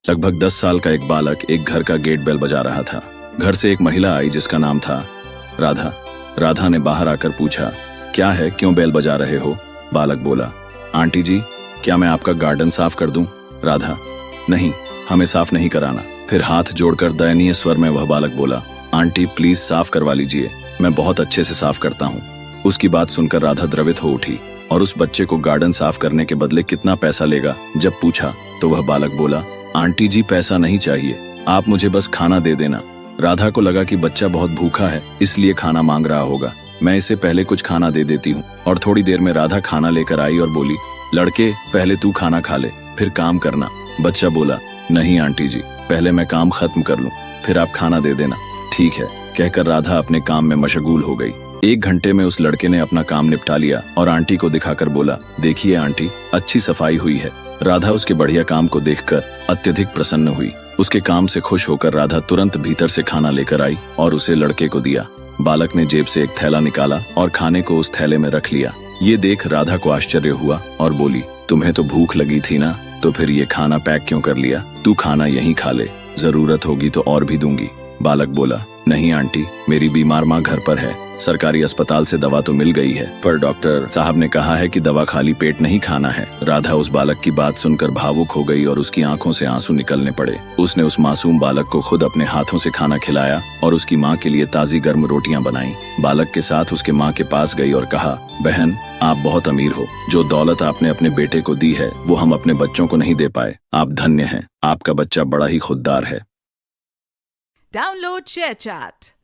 लगभग 10 साल का एक बालक एक घर का गेट बेल बजा रहा था। घर से एक महिला आई जिसका नाम था राधा। राधा ने बाहर आकर पूछा, क्या है, क्यों बेल बजा रहे हो? बालक बोला, आंटी जी, क्या मैं आपका गार्डन साफ कर दूं? राधा, नहीं, हमें साफ नहीं कराना। फिर हाथ जोड़कर दयनीय स्वर में वह बालक बोला, आंटी प्लीज साफ करवा लीजिए, मैं बहुत अच्छे से साफ करता हूँ। उसकी बात सुनकर राधा द्रवित हो उठी और उस बच्चे को गार्डन साफ करने के बदले कितना पैसा लेगा जब पूछा तो वह बालक बोला, आंटी जी पैसा नहीं चाहिए, आप मुझे बस खाना दे देना। राधा को लगा कि बच्चा बहुत भूखा है इसलिए खाना मांग रहा होगा, मैं इसे पहले कुछ खाना दे देती हूँ। और थोड़ी देर में राधा खाना लेकर आई और बोली, लड़के पहले तू खाना खा ले फिर काम करना। बच्चा बोला, नहीं आंटी जी, पहले मैं काम खत्म कर लूँ फिर आप खाना दे देना। ठीक है, कहकर राधा अपने काम में मशगूल हो गई। 1 घंटे में उस लड़के ने अपना काम निपटा लिया और आंटी को दिखाकर बोला, देखिए आंटी, अच्छी सफाई हुई है। राधा उसके बढ़िया काम को देखकर अत्यधिक प्रसन्न हुई। उसके काम से खुश होकर राधा तुरंत भीतर से खाना लेकर आई और उसे लड़के को दिया। बालक ने जेब से एक थैला निकाला और खाने को उस थैले में रख लिया। ये देख राधा को आश्चर्य हुआ और बोली, तुम्हें तो भूख लगी थी ना, तो फिर ये खाना पैक क्यों कर लिया? तू खाना यहीं खा ले, जरूरत होगी तो और भी दूंगी। बालक बोला, नहीं आंटी, मेरी बीमार माँ घर पर है, सरकारी अस्पताल से दवा तो मिल गई है पर डॉक्टर साहब ने कहा है कि दवा खाली पेट नहीं खाना है। राधा उस बालक की बात सुनकर भावुक हो गई और उसकी आंखों से आंसू निकलने पड़े। उसने उस मासूम बालक को खुद अपने हाथों से खाना खिलाया और उसकी माँ के लिए ताज़ी गर्म रोटियां बनाई। बालक के साथ उसके माँ के पास गई और कहा, बहन आप बहुत अमीर हो, जो दौलत आपने अपने बेटे को दी है वो हम अपने बच्चों को नहीं दे पाए। आप धन्य हैं, आपका बच्चा बड़ा ही खुददार है। Download ShareChat.